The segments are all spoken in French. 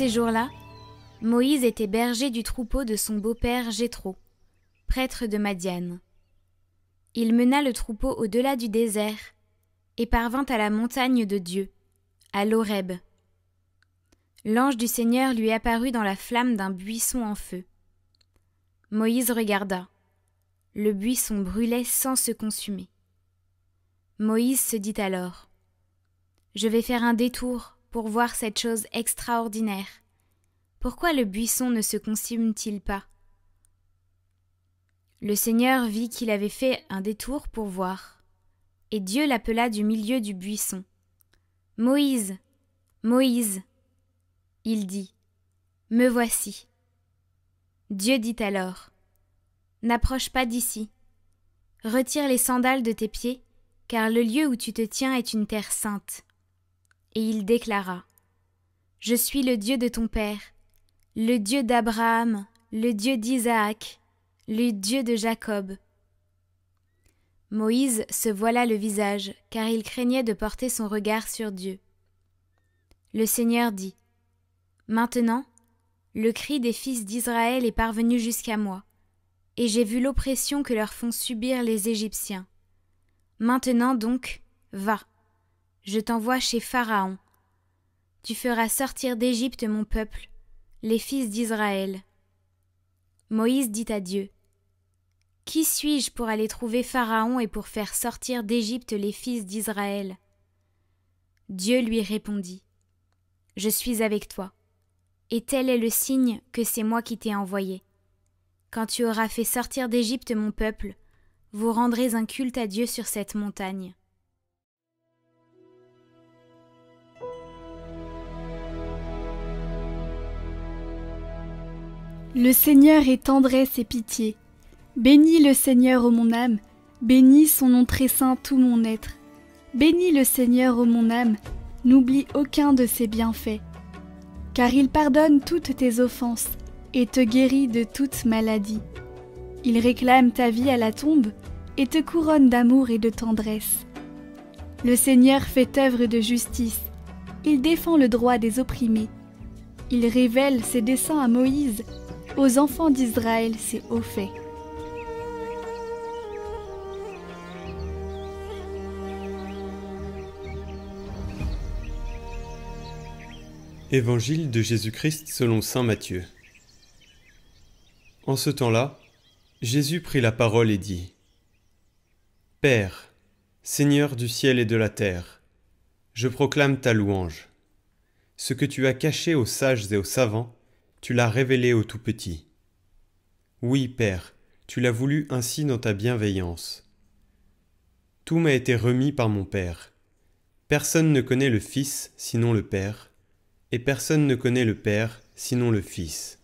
ces jours-là, Moïse était berger du troupeau de son beau-père Jéthro, prêtre de Madian. Il mena le troupeau au-delà du désert et parvint à la montagne de Dieu, à l'Horeb. L'ange du Seigneur lui apparut dans la flamme d'un buisson en feu. Moïse regarda. Le buisson brûlait sans se consumer. Moïse se dit alors : « Je vais faire un détour pour voir cette chose extraordinaire. Pourquoi le buisson ne se consume-t-il pas ?» Le Seigneur vit qu'il avait fait un détour pour voir, et Dieu l'appela du milieu du buisson. « Moïse, Moïse !» Il dit : « Me voici. » Dieu dit alors : « N'approche pas d'ici. Retire les sandales de tes pieds, car le lieu où tu te tiens est une terre sainte. » Et il déclara : « Je suis le Dieu de ton père, le Dieu d'Abraham, le Dieu d'Isaac, le Dieu de Jacob. » Moïse se voila le visage, car il craignait de porter son regard sur Dieu. Le Seigneur dit : « Maintenant, le cri des fils d'Israël est parvenu jusqu'à moi, et j'ai vu l'oppression que leur font subir les Égyptiens. Maintenant donc, va, je t'envoie chez Pharaon. Tu feras sortir d'Égypte mon peuple, les fils d'Israël. » Moïse dit à Dieu : « Qui suis-je pour aller trouver Pharaon et pour faire sortir d'Égypte les fils d'Israël ?» Dieu lui répondit : « Je suis avec toi, et tel est le signe que c'est moi qui t'ai envoyé. Quand tu auras fait sortir d'Égypte mon peuple, vous rendrez un culte à Dieu sur cette montagne. » Le Seigneur est tendresse et pitié. Bénis le Seigneur, ô mon âme, bénis son nom très saint tout mon être. Bénis le Seigneur, ô mon âme, n'oublie aucun de ses bienfaits. Car il pardonne toutes tes offenses et te guérit de toute maladie. Il réclame ta vie à la tombe et te couronne d'amour et de tendresse. Le Seigneur fait œuvre de justice, il défend le droit des opprimés. Il révèle ses desseins à Moïse, aux enfants d'Israël ses hauts faits. Évangile de Jésus-Christ selon saint Matthieu. En ce temps-là, Jésus prit la parole et dit : « Père, Seigneur du ciel et de la terre, je proclame ta louange. Ce que tu as caché aux sages et aux savants, tu l'as révélé aux tout-petits. Oui, Père, tu l'as voulu ainsi dans ta bienveillance. Tout m'a été remis par mon Père. Personne ne connaît le Fils sinon le Père, et personne ne connaît le Père sinon le Fils,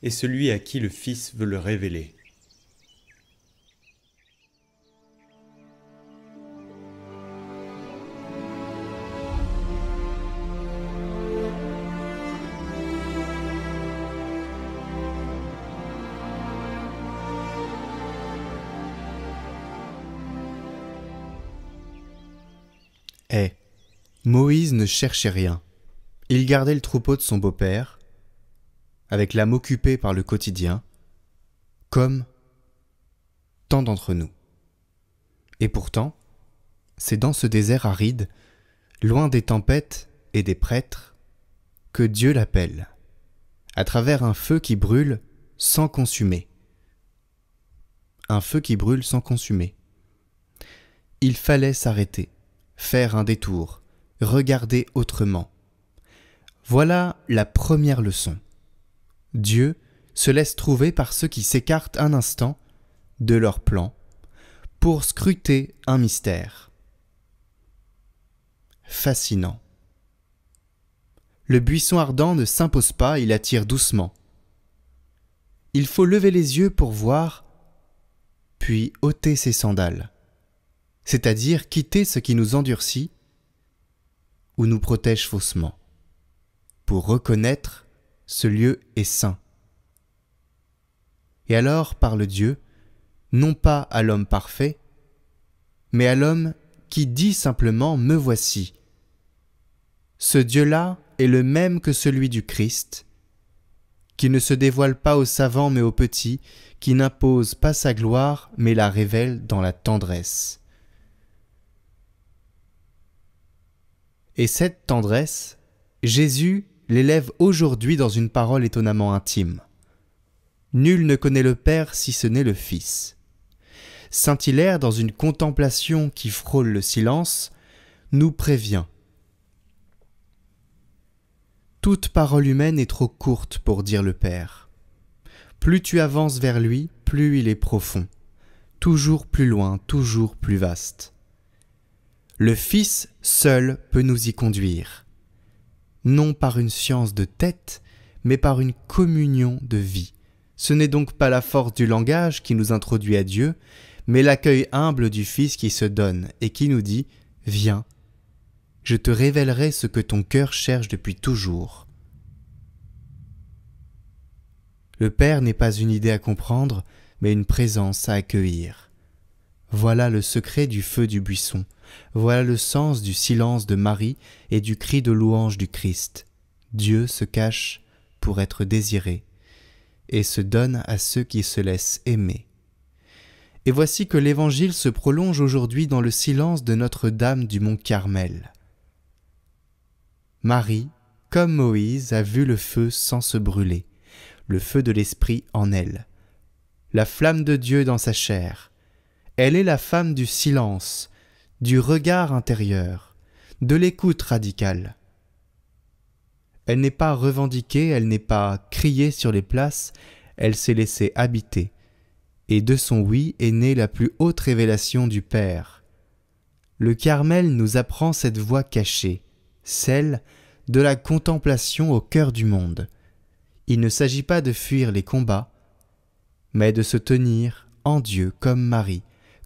et celui à qui le Fils veut le révéler. » Moïse ne cherchait rien. Il gardait le troupeau de son beau-père, avec l'âme occupée par le quotidien, comme tant d'entre nous. Et pourtant, c'est dans ce désert aride, loin des tempêtes et des prêtres, que Dieu l'appelle, à travers un feu qui brûle sans consumer. Un feu qui brûle sans consumer. Il fallait s'arrêter, faire un détour, regarder autrement. Voilà la première leçon. Dieu se laisse trouver par ceux qui s'écartent un instant de leur plan pour scruter un mystère. Fascinant. Le buisson ardent ne s'impose pas, il attire doucement. Il faut lever les yeux pour voir, puis ôter ses sandales, c'est-à-dire quitter ce qui nous endurcit ou nous protège faussement, pour reconnaître ce lieu est saint. Et alors parle Dieu, non pas à l'homme parfait, mais à l'homme qui dit simplement « Me voici ». Ce Dieu-là est le même que celui du Christ, qui ne se dévoile pas aux savants mais aux petits, qui n'impose pas sa gloire mais la révèle dans la tendresse. Et cette tendresse, Jésus l'élève aujourd'hui dans une parole étonnamment intime. Nul ne connaît le Père si ce n'est le Fils. Saint-Hilaire, dans une contemplation qui frôle le silence, nous prévient. Toute parole humaine est trop courte pour dire le Père. Plus tu avances vers lui, plus il est profond, toujours plus loin, toujours plus vaste. Le Fils seul peut nous y conduire, non par une science de tête, mais par une communion de vie. Ce n'est donc pas la force du langage qui nous introduit à Dieu, mais l'accueil humble du Fils qui se donne et qui nous dit « Viens, je te révélerai ce que ton cœur cherche depuis toujours. » Le Père n'est pas une idée à comprendre, mais une présence à accueillir. Voilà le secret du feu du buisson, voilà le sens du silence de Marie et du cri de louange du Christ. Dieu se cache pour être désiré et se donne à ceux qui se laissent aimer. Et voici que l'Évangile se prolonge aujourd'hui dans le silence de Notre-Dame du Mont Carmel. Marie, comme Moïse, a vu le feu sans se brûler, le feu de l'Esprit en elle, la flamme de Dieu dans sa chair. Elle est la femme du silence, du regard intérieur, de l'écoute radicale. Elle n'est pas revendiquée, elle n'est pas criée sur les places, elle s'est laissée habiter. Et de son oui est née la plus haute révélation du Père. Le Carmel nous apprend cette voie cachée, celle de la contemplation au cœur du monde. Il ne s'agit pas de fuir les combats, mais de se tenir en Dieu comme Marie,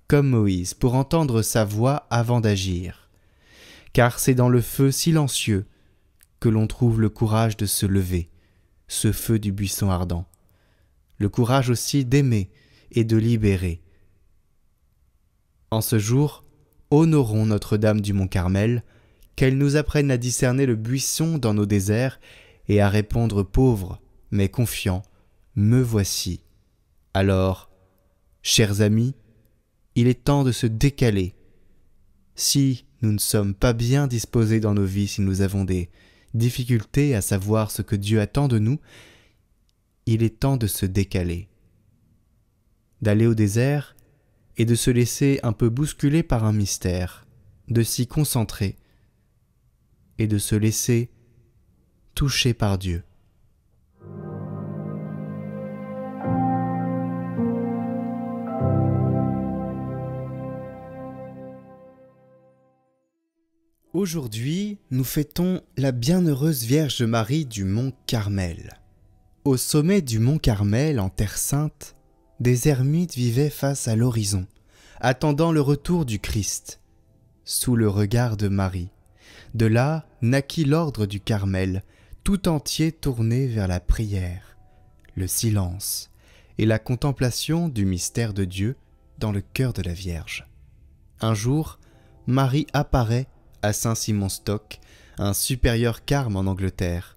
comme Moïse, pour entendre sa voix avant d'agir. Car c'est dans le feu silencieux que l'on trouve le courage de se lever, ce feu du buisson ardent. Le courage aussi d'aimer et de libérer. En ce jour, honorons Notre-Dame du Mont-Carmel, qu'elle nous apprenne à discerner le buisson dans nos déserts et à répondre pauvre, mais confiant, « Me voici ». Alors, chers amis, il est temps de se décaler. Si nous ne sommes pas bien disposés dans nos vies, si nous avons des difficultés à savoir ce que Dieu attend de nous, il est temps de se décaler, d'aller au désert et de se laisser un peu bousculer par un mystère, de s'y concentrer et de se laisser toucher par Dieu. Aujourd'hui, nous fêtons la bienheureuse Vierge Marie du Mont Carmel. Au sommet du Mont Carmel, en Terre Sainte, des ermites vivaient face à l'horizon, attendant le retour du Christ, sous le regard de Marie. De là naquit l'ordre du Carmel, tout entier tourné vers la prière, le silence et la contemplation du mystère de Dieu dans le cœur de la Vierge. Un jour, Marie apparaît à Saint-Simon-Stock, un supérieur carme en Angleterre.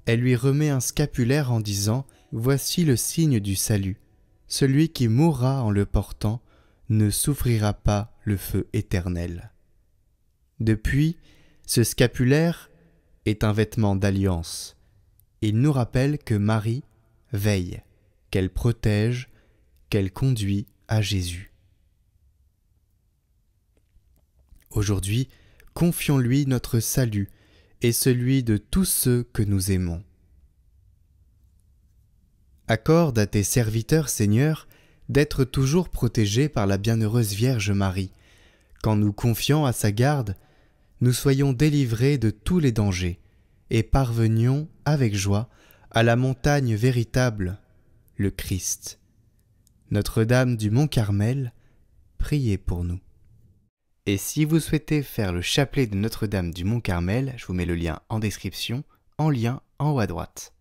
Elle lui remet un scapulaire en disant « Voici le signe du salut. Celui qui mourra en le portant ne souffrira pas le feu éternel. » Depuis, ce scapulaire est un vêtement d'alliance. Il nous rappelle que Marie veille, qu'elle protège, qu'elle conduit à Jésus. Aujourd'hui, confions-lui notre salut et celui de tous ceux que nous aimons. Accorde à tes serviteurs, Seigneur, d'être toujours protégés par la bienheureuse Vierge Marie. Qu'en nous confiant à sa garde, nous soyons délivrés de tous les dangers et parvenions avec joie à la montagne véritable, le Christ. Notre-Dame du Mont Carmel, priez pour nous. Et si vous souhaitez faire le chapelet de Notre-Dame du Mont Carmel, je vous mets le lien en description, en lien en haut à droite.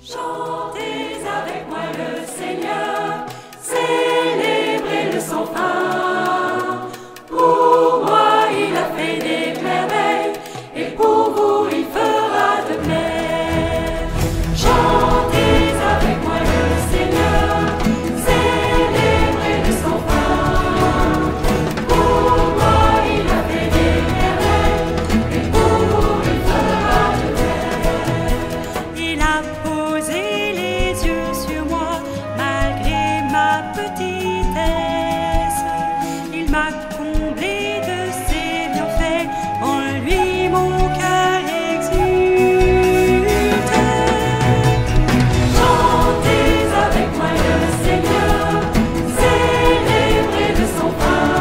Chantez avec moi le Seigneur, célébrez-le sans fin. Pour moi il a fait des merveilles, et pour vous il fera de même. Chantez avec moi le Seigneur, célébrez-le sans fin. Pour moi il a fait des merveilles, et pour vous il fera de même. Il a posé les yeux sur moi malgré ma petitesse. Il m'a comblé de ses bienfaits, en lui mon cœur exulte. Chantez avec moi le Seigneur, célébrez-le sans fin.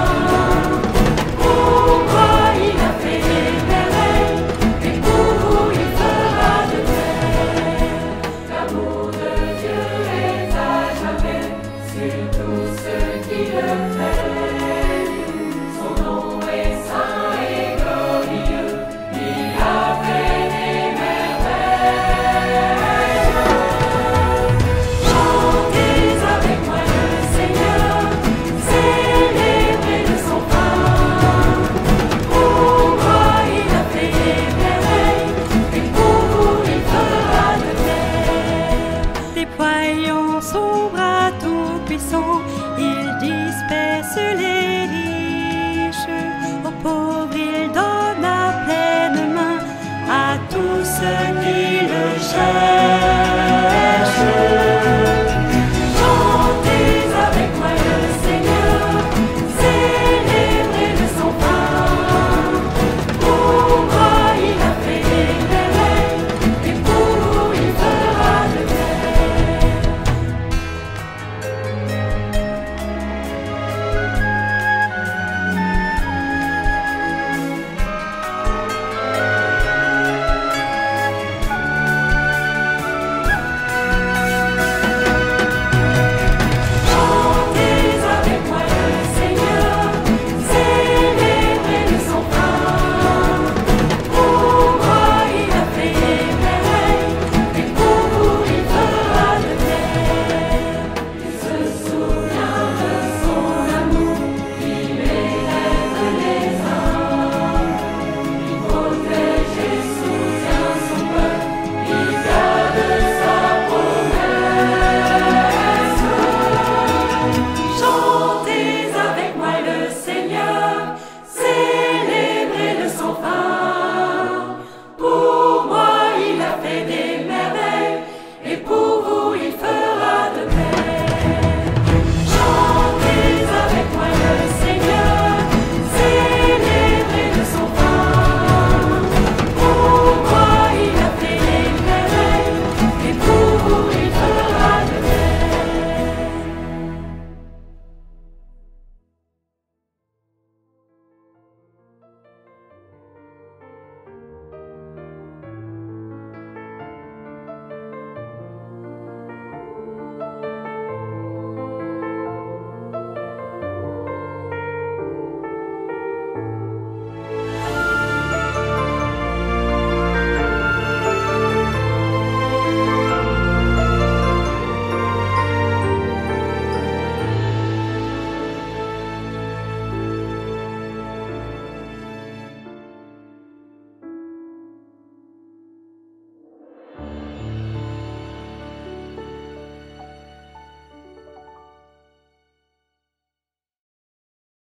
Pour moi il a fait des merveilles, et pour vous il fera de même. L'amour de Dieu est à jamais sur tous ceux qui le craignent. Son nom est saint et glorieux, il a fait des merveilles. Chantez avec moi le Seigneur, célébrez-le sans fin. Pour moi il a fait des merveilles, et pour vous il fera de même. Déployant son bras tout-puissant, il disperse les riches. Aux pauvres il donne à pleine main à tous ceux qui le cherchent. Chantez avec moi le Seigneur, célébrez-le sans fin. Pour moi il a fait des merveilles, et pour vous il fera de même. Chantez avec moi le Seigneur, célébrez-le sans fin. Pour moi il a fait des merveilles, et pour vous il fera de même. Il se souvient de son amour, il élève les âmes. Il protège et soutient son peuple, il garde sa promesse. Chantez avec moi le Seigneur, célébrez-le sans fin. Pour moi il a fait des